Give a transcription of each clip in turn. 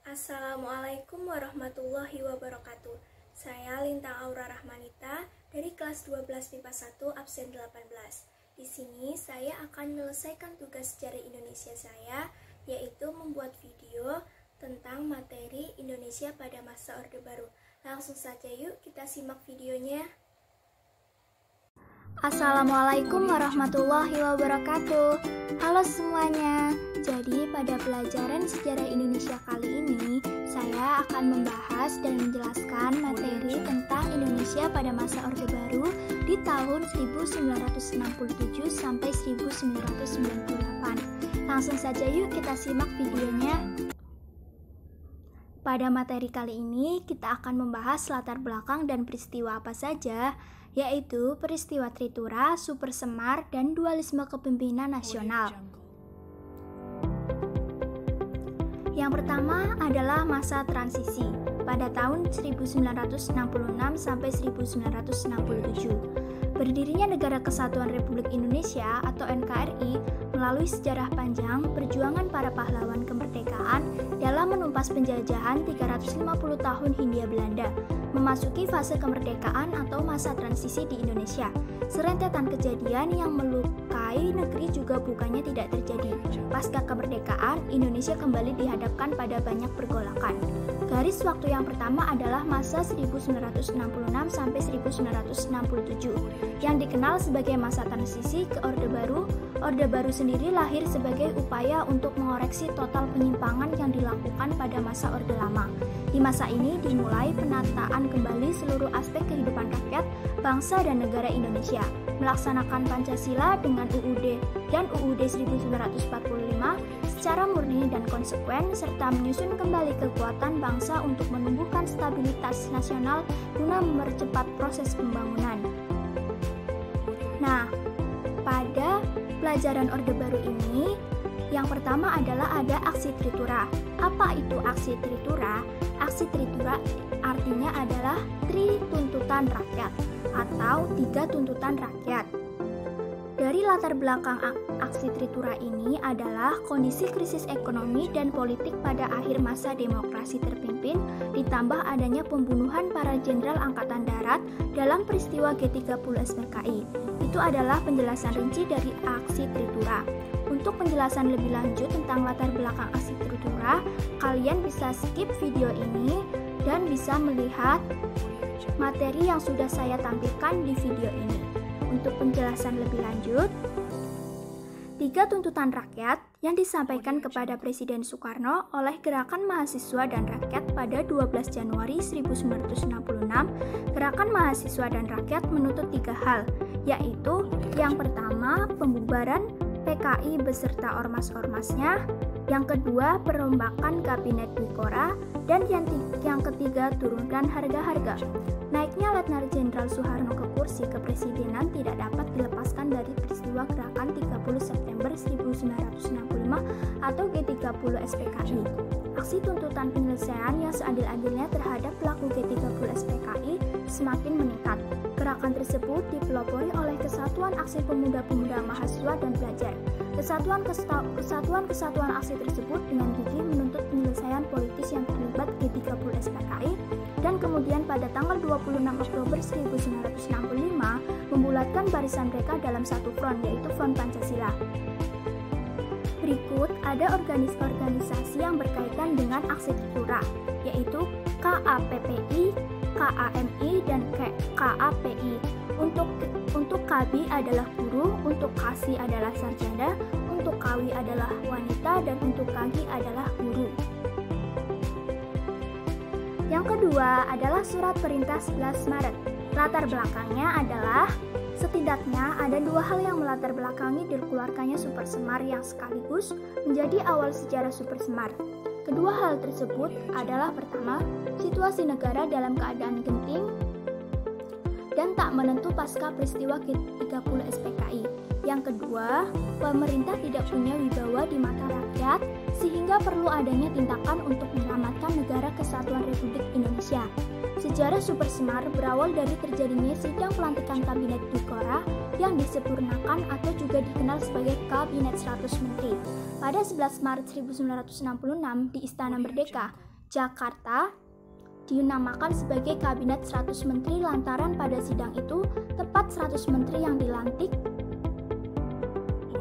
Assalamualaikum warahmatullahi wabarakatuh. Saya Lintang Aura Rahmanita dari kelas 12 MIPA 1 absen 18. Di sini saya akan menyelesaikan tugas sejarah Indonesia saya, yaitu membuat video tentang materi Indonesia pada masa Orde Baru. Langsung saja yuk kita simak videonya. Assalamualaikum warahmatullahi wabarakatuh. Halo semuanya. Jadi pada pelajaran sejarah Indonesia kali ini saya akan membahas dan menjelaskan materi tentang Indonesia pada masa Orde Baru di tahun 1967 sampai 1998. Langsung saja yuk kita simak videonya. Pada materi kali ini kita akan membahas latar belakang dan peristiwa apa saja, yaitu peristiwa Tritura, Super Semar, dan dualisme kepemimpinan nasional. Yang pertama adalah masa transisi pada tahun 1966 sampai 1967. Berdirinya Negara Kesatuan Republik Indonesia atau NKRI melalui sejarah panjang perjuangan para pahlawan kemerdekaan dalam menumpas penjajahan 350 tahun Hindia Belanda, memasuki fase kemerdekaan atau masa transisi di Indonesia. Serentetan kejadian yang melukai negeri juga bukannya tidak terjadi. Pasca kemerdekaan, Indonesia kembali dihadapkan pada banyak pergolakan. Garis waktu yang pertama adalah masa 1966 sampai 1967, yang dikenal sebagai masa transisi ke Orde Baru. Orde Baru sendiri lahir sebagai upaya untuk mengoreksi total penyimpangan yang dilakukan pada masa Orde Lama. Di masa ini dimulai penataan kembali seluruh aspek kehidupan rakyat, bangsa dan negara Indonesia, melaksanakan Pancasila dengan UUD dan UUD 1945 secara murni dan konsekuen, serta menyusun kembali kekuatan bangsa untuk menumbuhkan stabilitas nasional guna mempercepat proses pembangunan. Nah, pada pelajaran Orde Baru ini, yang pertama adalah ada aksi Tritura. Apa itu aksi Tritura? Aksi Tritura artinya adalah tri tuntutan rakyat atau 3 tuntutan rakyat. Dari latar belakang aksi Tritura ini adalah kondisi krisis ekonomi dan politik pada akhir masa demokrasi terpimpin, ditambah adanya pembunuhan para jenderal angkatan darat dalam peristiwa G30 SPKI. Itu adalah penjelasan rinci dari aksi Tritura. Untuk penjelasan lebih lanjut tentang latar belakang aksi Tritura, kalian bisa skip video ini dan bisa melihat materi yang sudah saya tampilkan di video ini. Untuk penjelasan lebih lanjut, 3 tuntutan rakyat yang disampaikan kepada Presiden Soekarno oleh Gerakan Mahasiswa dan Rakyat pada 12 Januari 1966, Gerakan Mahasiswa dan Rakyat menuntut 3 hal, yaitu yang pertama, pembubaran PKI beserta ormas-ormasnya, yang kedua, perombakan Kabinet Dwikora, dan yang ketiga, turunkan harga-harga. Naiknya Letnan Jenderal Soeharno ke kursi kepresidenan tidak dapat dilepaskan dari peristiwa gerakan 30 September 1965 atau G30 SPKI. Aksi tuntutan penyelesaian yang seadil-adilnya terhadap pelaku G30 SPKI semakin meningkat. Gerakan tersebut dipelopori oleh Kesatuan Aksi Pemuda-Pemudi Mahasiswa dan Pelajar. Kesatuan aksi tersebut dengan gigih menuntut penyelesaian politis yang terlibat G30 SPKI, dan kemudian pada tanggal 26 Oktober 1965 membulatkan barisan mereka dalam satu front, yaitu Front Pancasila. Berikut ada organisasi yang berkaitan dengan aksi Tritura, yaitu KAPPI, KAMI, dan KAPI. Untuk KABI adalah guru, untuk KASI adalah sarjana, untuk KAWI adalah wanita, dan untuk KAGI adalah guru. Yang kedua adalah Surat Perintah 11 Maret. Latar belakangnya adalah setidaknya ada 2 hal yang melatar belakangi dikeluarkannya Super Semar yang sekaligus menjadi awal sejarah Super Semar. Kedua hal tersebut adalah pertama, situasi negara dalam keadaan genting dan tak menentu pasca peristiwa G30 SPKI. Yang kedua, pemerintah tidak punya wibawa di mata rakyat sehingga perlu adanya tindakan untuk menyelamatkan Negara Kesatuan Republik Indonesia. Sejarah Super Semar berawal dari terjadinya sidang pelantikan Kabinet Dwikora yang disempurnakan atau juga dikenal sebagai Kabinet 100 Menteri pada 11 Maret 1966 di Istana Merdeka. Jakarta dinamakan sebagai Kabinet 100 Menteri lantaran pada sidang itu tepat 100 menteri yang dilantik.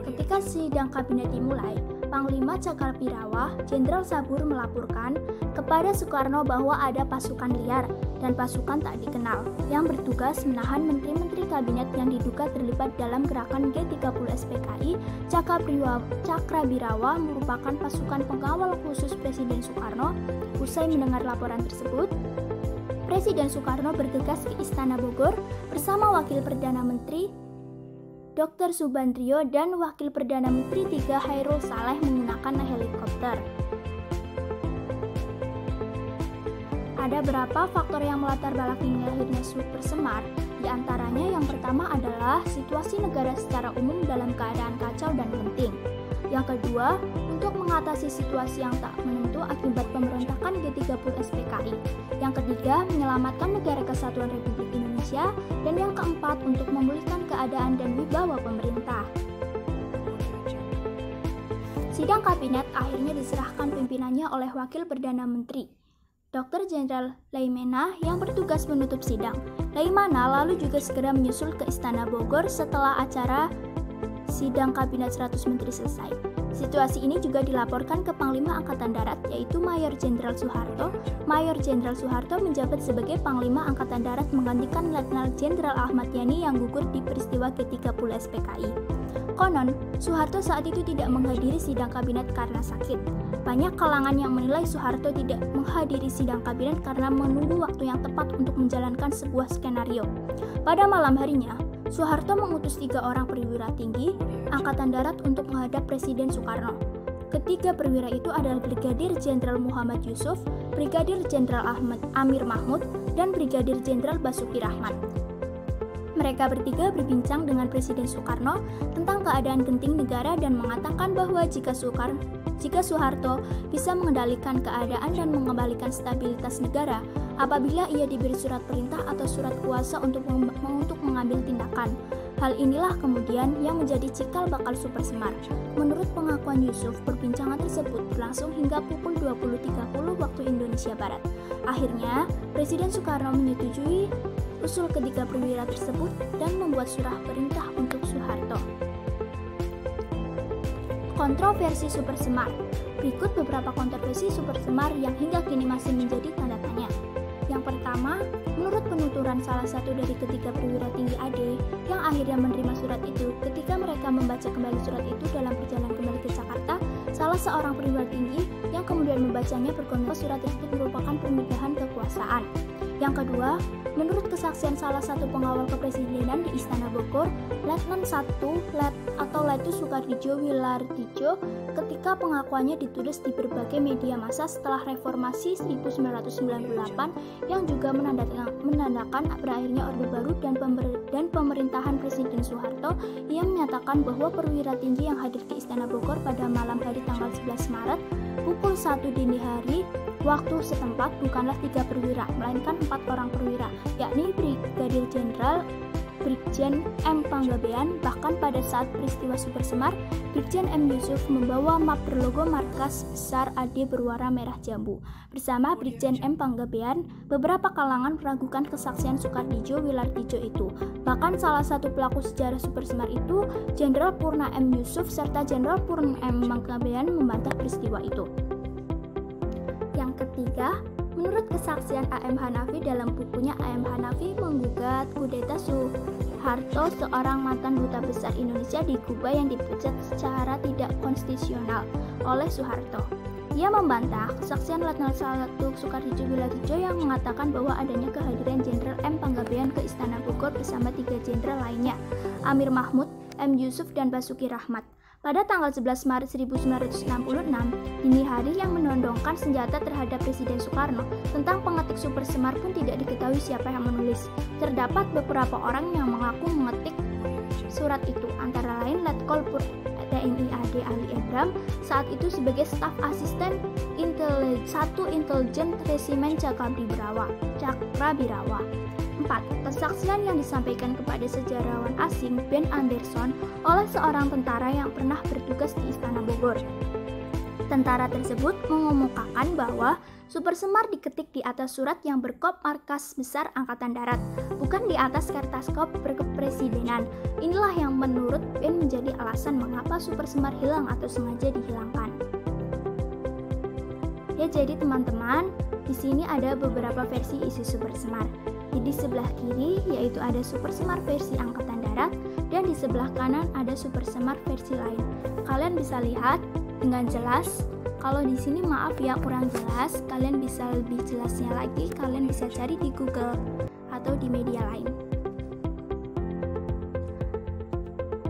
Ketika sidang kabinet dimulai, Panglima Cakrabirawa Jenderal Sabur melaporkan kepada Soekarno bahwa ada pasukan liar dan pasukan tak dikenal yang bertugas menahan menteri-menteri kabinet yang diduga terlibat dalam gerakan G30 SPKI. Cakrabirawa merupakan pasukan pengawal khusus Presiden Soekarno. Usai mendengar laporan tersebut, Presiden Soekarno bergegas ke Istana Bogor bersama Wakil Perdana Menteri Dr. Subandrio dan Wakil Perdana Menteri III Hairul Saleh menggunakan helikopter. Ada beberapa faktor yang melatar belakangi lahirnya Super Semar. Di antaranya yang pertama adalah situasi negara secara umum dalam keadaan kacau dan genting. Yang kedua, untuk mengatasi situasi yang tak menentu akibat pemberontakan G30 SPKI. Yang ketiga, menyelamatkan negara kesatuan Republik Indonesia. Dan yang keempat, untuk memulihkan keadaan dan wibawa pemerintah. Sidang kabinet akhirnya diserahkan pimpinannya oleh Wakil Perdana Menteri Dr. Jenderal Laimena yang bertugas menutup sidang. Laimena lalu juga segera menyusul ke Istana Bogor setelah acara sidang kabinet 100 menteri selesai. Situasi ini juga dilaporkan ke Panglima Angkatan Darat, yaitu Mayor Jenderal Soeharto. Mayor Jenderal Soeharto menjabat sebagai Panglima Angkatan Darat menggantikan Letnan Jenderal Ahmad Yani yang gugur di peristiwa G30 SPKI. Konon, Soeharto saat itu tidak menghadiri sidang kabinet karena sakit. Banyak kalangan yang menilai Soeharto tidak menghadiri sidang kabinet karena menunggu waktu yang tepat untuk menjalankan sebuah skenario. Pada malam harinya, Soeharto mengutus 3 orang perwira tinggi Angkatan Darat untuk menghadap Presiden Soekarno. Ketiga perwira itu adalah Brigadir Jenderal Muhammad Yusuf, Brigadir Jenderal Amir Mahmud, dan Brigadir Jenderal Basuki Rahmat. Mereka bertiga berbincang dengan Presiden Soekarno tentang keadaan genting negara dan mengatakan bahwa jika Soeharto bisa mengendalikan keadaan dan mengembalikan stabilitas negara apabila ia diberi surat perintah atau surat kuasa untuk mengambil tindakan. Hal inilah kemudian yang menjadi cikal bakal Super Semar. Menurut pengakuan Yusuf, perbincangan tersebut berlangsung hingga pukul 20.30 waktu Indonesia Barat. Akhirnya, Presiden Soekarno menyetujui usul ketiga perwira tersebut dan membuat surat perintah untuk Soeharto. Kontroversi Super Semar. Berikut beberapa kontroversi Super Semar yang hingga kini masih menjadi tanda tanya. Yang pertama, menurut penuturan salah satu dari ketiga perwira tinggi AD yang akhirnya menerima surat itu, ketika mereka membaca kembali surat itu dalam perjalanan kembali ke Jakarta, salah seorang perwira tinggi yang kemudian membacanya berkomentar surat tersebut merupakan pemindahan kekuasaan. Yang kedua, menurut kesaksian salah satu pengawal kepresidenan di Istana Bogor, Letnan 1 atau Letus Soekardjo Wilardijo, ketika pengakuannya ditulis di berbagai media massa setelah reformasi 1998 yang juga menandakan berakhirnya Orde Baru dan pemerintahan Presiden Soeharto, ia menyatakan bahwa perwira tinggi yang hadir di Istana Bogor pada malam hari tanggal 11 Maret pukul 1 dini hari waktu setempat bukanlah 3 perwira, melainkan 4 orang perwira, yakni Brigadir Jenderal Brigjen M. Panggabean. Bahkan pada saat peristiwa Super Semar, Brigjen M. Yusuf membawa map berlogo markas besar AD berwarna merah jambu. Bersama Brigjen M. Panggabean, beberapa kalangan meragukan kesaksian Soekardjo Wilardijo itu. Bahkan salah satu pelaku sejarah Super Semar itu, Jenderal Purna M. Yusuf serta Jenderal Purna M. Panggabean membantah peristiwa itu. Yang ketiga, menurut kesaksian A.M. Hanafi dalam bukunya A.M. Hanafi menggugat kudeta Soeharto, seorang mantan duta besar Indonesia di Kuba yang dipecat secara tidak konstitusional oleh Soeharto. Ia membantah kesaksian Letnan 1 Soekardjo Wilardijo yang mengatakan bahwa adanya kehadiran Jenderal M. Panggabean ke Istana Bogor bersama 3 jenderal lainnya, Amir Mahmud, M. Yusuf, dan Basuki Rahmat. Pada tanggal 11 Maret 1966, dini hari yang menodongkan senjata terhadap Presiden Soekarno, tentang pengetik Super Semar pun tidak diketahui siapa yang menulis. Terdapat beberapa orang yang mengaku mengetik surat itu, antara lain Letkol TNI AD Ali Ebram, saat itu sebagai staf asisten 1 Intelijen Resimen Cakrabirawa. 4. Kesaksian yang disampaikan kepada sejarawan asing Ben Anderson oleh seorang tentara yang pernah bertugas di Istana Bogor. Tentara tersebut mengemukakan bahwa Supersemar diketik di atas surat yang berkop markas besar Angkatan Darat, bukan di atas kertas kop berkepresidenan. Inilah yang menurut Ben menjadi alasan mengapa supersemar hilang atau sengaja dihilangkan. Ya, jadi teman-teman, di sini ada beberapa versi isi supersemar. Di sebelah kiri yaitu ada supersemar versi Angkatan Darat dan di sebelah kanan ada supersemar versi lain. Kalian bisa lihat dengan jelas. Kalau di sini maaf ya kurang jelas, kalian bisa lebih jelasnya lagi, kalian bisa cari di Google atau di media lain.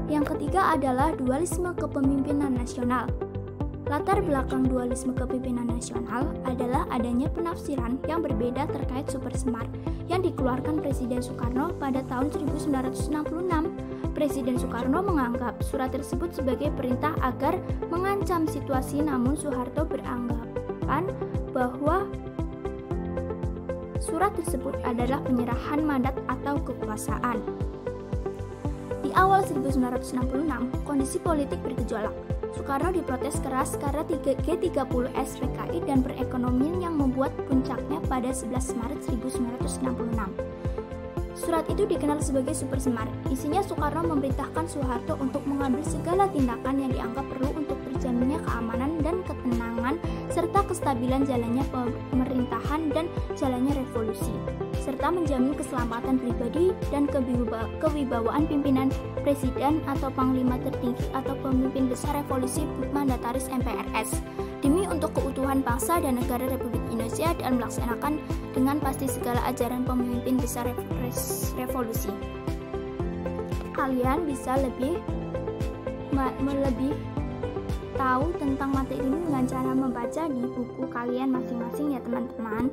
Yang ketiga adalah dualisme kepemimpinan nasional. Latar belakang dualisme kepemimpinan nasional adalah adanya penafsiran yang berbeda terkait supersemar yang dikeluarkan Presiden Soekarno pada tahun 1966. Presiden Soekarno menganggap surat tersebut sebagai perintah agar mengancam situasi, namun Soeharto beranggapan bahwa surat tersebut adalah penyerahan mandat atau kekuasaan. Di awal 1966, kondisi politik bergejolak. Soekarno diprotes keras karena G30S PKI dan perekonomian yang membuat puncaknya pada 11 Maret 1966. Surat itu dikenal sebagai supersemar. Isinya Soekarno memerintahkan Soeharto untuk mengambil segala tindakan yang dianggap perlu untuk terjaminnya keamanan dan ketenangan serta kestabilan jalannya pemerintahan dan jalannya revolusi, serta menjamin keselamatan pribadi dan kewibawaan pimpinan presiden atau panglima tertinggi atau pemimpin besar revolusi mandataris MPRS demi untuk keutuhan bangsa dan negara Republik Indonesia dan melaksanakan dengan pasti segala ajaran pemimpin besar revolusi. Kalian bisa lebih tahu tentang materi ini dengan cara membaca di buku kalian masing-masing ya teman-teman.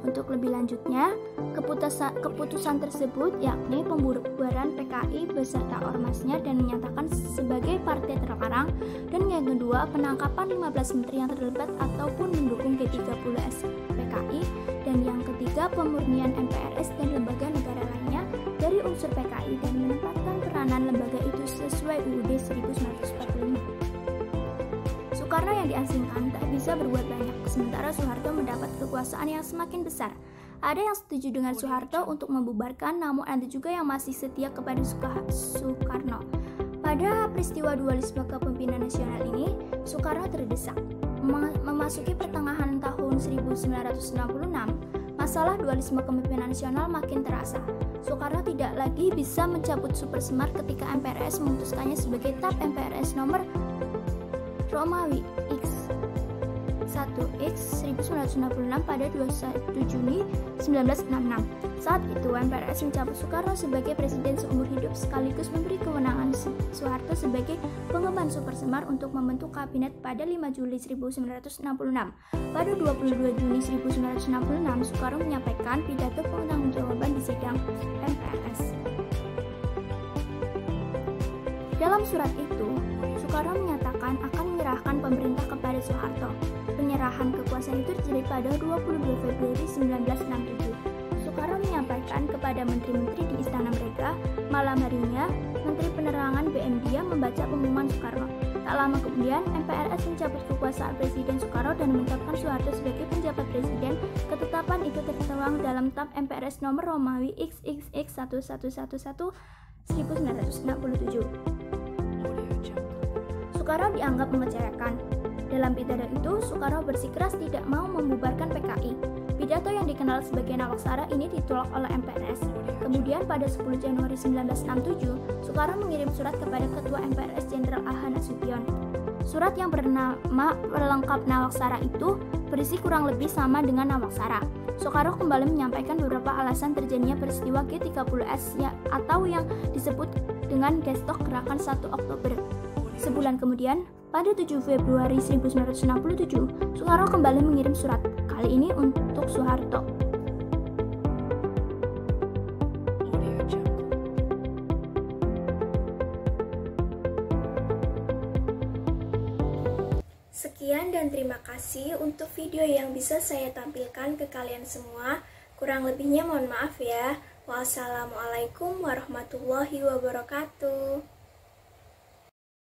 Untuk lebih lanjutnya, keputusan tersebut yakni pembubaran PKI beserta ormasnya dan menyatakan sebagai partai terlarang, dan yang kedua penangkapan 15 menteri yang terlibat ataupun mendukung G30S PKI, dan yang ketiga pemurnian MPRS dan lembaga negara lainnya dari unsur PKI dan menempatkan peranan lembaga itu sesuai UUD 1945. Soekarno yang diasingkan tak bisa berbuat banyak, sementara Soeharto mendapat kekuasaan yang semakin besar. Ada yang setuju dengan Soeharto untuk membubarkan, namun ada juga yang masih setia kepada Soekarno. Pada peristiwa dualisme kepemimpinan nasional ini, Soekarno terdesak. Memasuki pertengahan tahun 1966, masalah dualisme kepemimpinan nasional makin terasa. Soekarno tidak lagi bisa mencabut supersemar ketika MPRS memutuskannya sebagai TAP MPRS nomor Romawi X1X 1966 pada 21 Juni 1966. Saat itu MPRS mencabut Soekarno sebagai presiden seumur hidup sekaligus memberi kewenangan Soeharto sebagai pengemban supersemar untuk membentuk kabinet pada 5 Juli 1966. Pada 22 Juni 1966, Soekarno menyampaikan pidato pertanggungjawaban di sidang MPRS. Dalam surat itu, Soekarno menyatakan akan menyerahkan pemerintah kepada Soeharto. Penyerahan kekuasaan itu terjadi pada 22 Februari 1967. Soekarno menyampaikan kepada menteri-menteri di Istana Merdeka. Malam harinya, Menteri Penerangan BM Dia membaca pengumuman Soekarno. Tak lama kemudian, MPRS mencabut kekuasaan Presiden Soekarno dan menetapkan Soeharto sebagai penjabat presiden. Ketetapan itu tertuang dalam TAP MPRS nomor Romawi XXX 1111 1967. Soekarno dianggap mengecewakan. Dalam pidato itu, Soekarno bersikeras tidak mau membubarkan PKI. Pidato yang dikenal sebagai Nawaksara ini ditolak oleh MPRS. Kemudian pada 10 Januari 1967, Soekarno mengirim surat kepada Ketua MPRS Jenderal A. H. Nasution. Surat yang bernama pelengkap Nawaksara itu berisi kurang lebih sama dengan Nawaksara. Soekarno kembali menyampaikan beberapa alasan terjadinya peristiwa G30S atau yang disebut dengan gestok gerakan 1 Oktober. Sebulan kemudian, pada 7 Februari 1967, Soekarno kembali mengirim surat, kali ini untuk Soeharto. Sekian dan terima kasih untuk video yang bisa saya tampilkan ke kalian semua. Kurang lebihnya mohon maaf ya. Wassalamualaikum warahmatullahi wabarakatuh.